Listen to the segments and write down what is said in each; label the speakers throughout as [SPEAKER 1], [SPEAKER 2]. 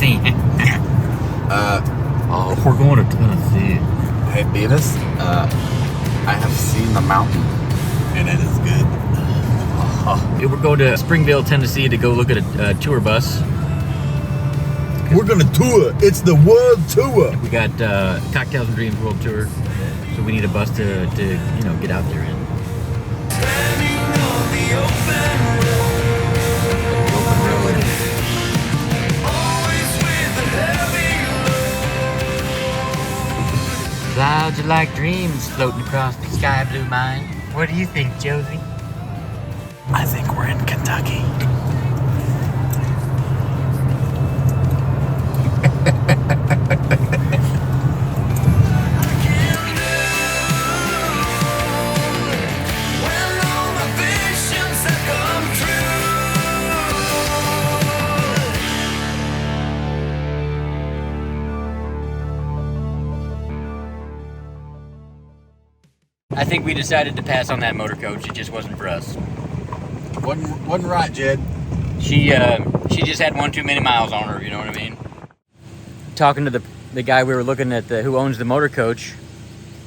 [SPEAKER 1] Tennessee.
[SPEAKER 2] Oh, we're going to Tennessee.
[SPEAKER 3] Hey, Beavis, I have seen the mountain, and it is good.
[SPEAKER 1] Yeah, we're going to Springville, Tennessee to go look at a tour bus.
[SPEAKER 3] We're gonna tour. It's the world tour.
[SPEAKER 1] We got Cocktails and Dreams World Tour, so we need a bus to get out there in. Clouds are like dreams floating across the sky blue mind. What do you think, Josie?
[SPEAKER 3] I think we're in Kentucky.
[SPEAKER 1] I think we decided to pass on that motor coach. It just wasn't for us.
[SPEAKER 3] Wasn't right, Jed.
[SPEAKER 1] She just had one too many miles on her. You know what I mean? Talking to the guy we were looking at, who owns the motor coach,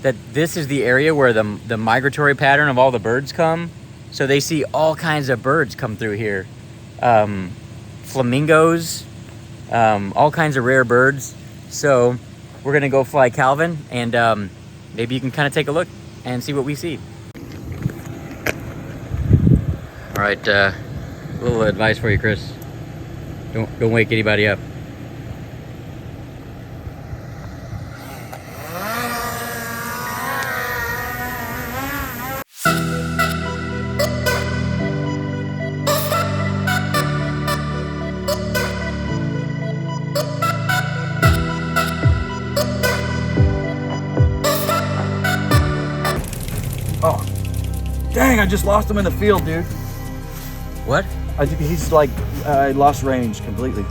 [SPEAKER 1] that this is the area where the migratory pattern of all the birds come. So they see all kinds of birds come through here, flamingos, all kinds of rare birds. So we're gonna go fly Calvin, and maybe you can kind of take a look and see what we see. All right, a little advice for you, Chris. Don't wake anybody up.
[SPEAKER 4] Oh, dang, I just lost him in the field, dude.
[SPEAKER 1] What?
[SPEAKER 4] He's like, I lost range completely.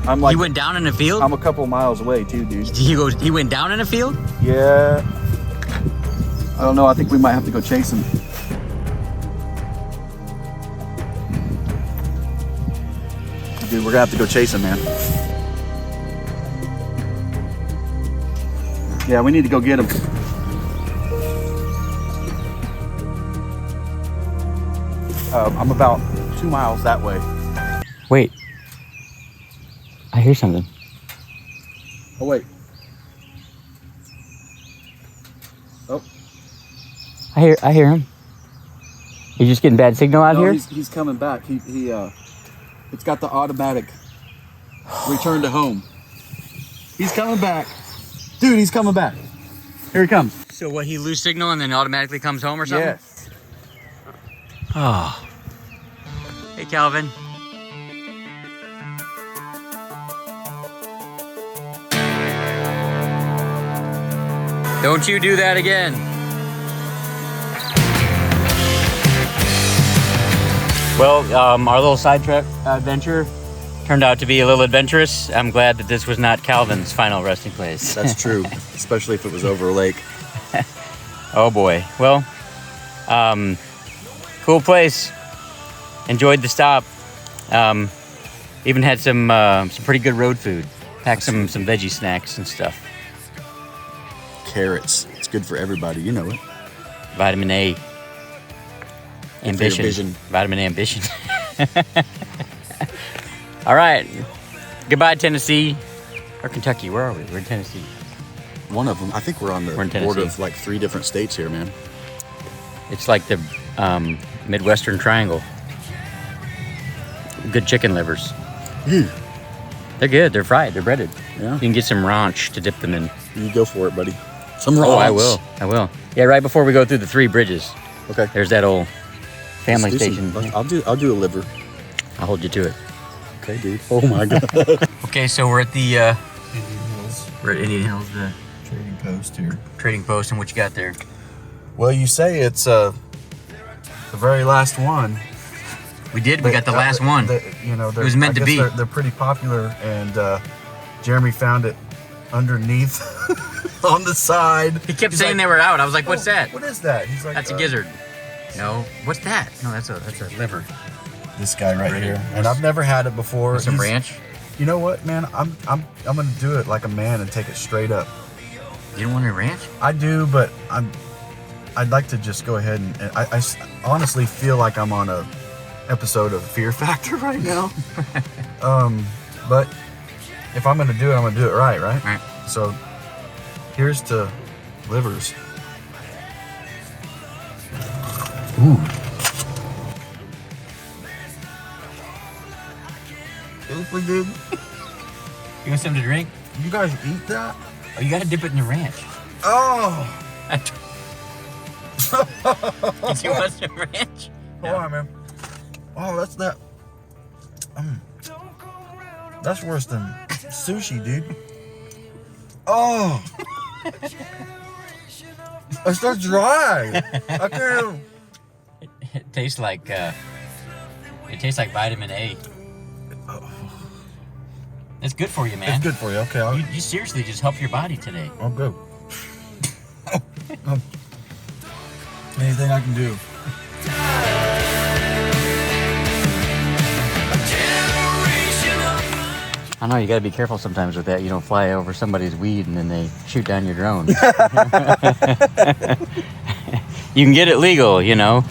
[SPEAKER 4] I'm like,
[SPEAKER 1] He went down in the field?
[SPEAKER 4] I'm a couple miles away too, dude.
[SPEAKER 1] He went down in the field?
[SPEAKER 4] Yeah. I don't know, I think we might have to go chase him. Dude, we're gonna have to go chase him, man. Yeah, we need to go get him. I'm about 2 miles that way.
[SPEAKER 1] Wait. I hear something.
[SPEAKER 4] Oh, wait. Oh.
[SPEAKER 1] I hear him. You just getting bad signal out here?
[SPEAKER 4] He's coming back. It's got the automatic return to home. He's coming back. Dude, he's coming back. Here he comes.
[SPEAKER 1] So what, he lose signal and then automatically comes home or something?
[SPEAKER 4] Yes.
[SPEAKER 1] Oh. Hey, Calvin. Don't you do that again. Well, our little sidetrack adventure turned out to be a little adventurous. I'm glad that this was not Calvin's final resting place.
[SPEAKER 4] That's true, especially if it was over a lake.
[SPEAKER 1] Oh boy. Well, cool place. Enjoyed the stop. Even had some pretty good road food. Packed some veggie snacks and stuff.
[SPEAKER 4] Carrots. It's good for everybody, you know it.
[SPEAKER 1] Vitamin A. Ambition.
[SPEAKER 4] vision.
[SPEAKER 1] Vitamin A ambition. All right. Goodbye, Tennessee. Or Kentucky. Where are we? We're in Tennessee.
[SPEAKER 4] One of them. I think we're on the
[SPEAKER 1] We're in
[SPEAKER 4] border
[SPEAKER 1] Tennessee.
[SPEAKER 4] of like 3 different states here, man.
[SPEAKER 1] It's like the Midwestern Triangle. Good chicken livers.
[SPEAKER 4] Ew.
[SPEAKER 1] They're good. They're fried. They're breaded.
[SPEAKER 4] Yeah.
[SPEAKER 1] You can get some ranch to dip them in.
[SPEAKER 4] You go for it, buddy. Some
[SPEAKER 1] Oh, I
[SPEAKER 4] ranch.
[SPEAKER 1] will. Yeah, right before we go through the 3 bridges.
[SPEAKER 4] Okay.
[SPEAKER 1] There's that old family
[SPEAKER 4] Let's do
[SPEAKER 1] station.
[SPEAKER 4] some- I'll do a liver.
[SPEAKER 1] I'll hold you to it.
[SPEAKER 4] Okay, dude. Oh my god.
[SPEAKER 1] Okay, so we're at the
[SPEAKER 3] Indian Hills
[SPEAKER 1] we're at Indian Hills, the
[SPEAKER 3] Trading Post here.
[SPEAKER 1] trading post, and what you got there?
[SPEAKER 3] Well, you say it's the very last one.
[SPEAKER 1] We did. We got the last one.
[SPEAKER 3] It
[SPEAKER 1] was meant to be.
[SPEAKER 3] They're pretty popular, and Jeramie found it underneath on the side.
[SPEAKER 1] He kept
[SPEAKER 3] He's
[SPEAKER 1] saying
[SPEAKER 3] like,
[SPEAKER 1] they were out. I was like, "What's
[SPEAKER 3] "Oh,
[SPEAKER 1] that?"
[SPEAKER 3] What is that? He's like,
[SPEAKER 1] That's a gizzard. No, what's that? No, that's a liver.
[SPEAKER 3] This guy right here, and I've never had it before.
[SPEAKER 1] With some
[SPEAKER 3] He's-
[SPEAKER 1] ranch.
[SPEAKER 3] You know what, man? I'm gonna do it like a man and take it straight up.
[SPEAKER 1] You don't want a ranch?
[SPEAKER 3] I do, but I'd like to just go ahead and I honestly feel like I'm on a episode of Fear Factor right now. But if I'm gonna do it, I'm gonna do it right?
[SPEAKER 1] Right.
[SPEAKER 3] So here's to livers.
[SPEAKER 1] Ooh.
[SPEAKER 3] Super good.
[SPEAKER 1] You want something to drink?
[SPEAKER 3] You guys eat that?
[SPEAKER 1] Oh, you gotta dip it in the ranch.
[SPEAKER 3] Oh!
[SPEAKER 1] Did you want some ranch?
[SPEAKER 3] Hold on, man. Oh, that's that. That's worse than sushi, dude. Oh! It's so dry. I can't.
[SPEAKER 1] It tastes like vitamin A. It's good for you, man.
[SPEAKER 3] It's good for you. Okay,
[SPEAKER 1] You seriously just help your body today.
[SPEAKER 3] I'll go. Anything I can do.
[SPEAKER 1] I know you gotta be careful sometimes with that. You don't fly over somebody's weed and then they shoot down your drone. You can get it legal, you know.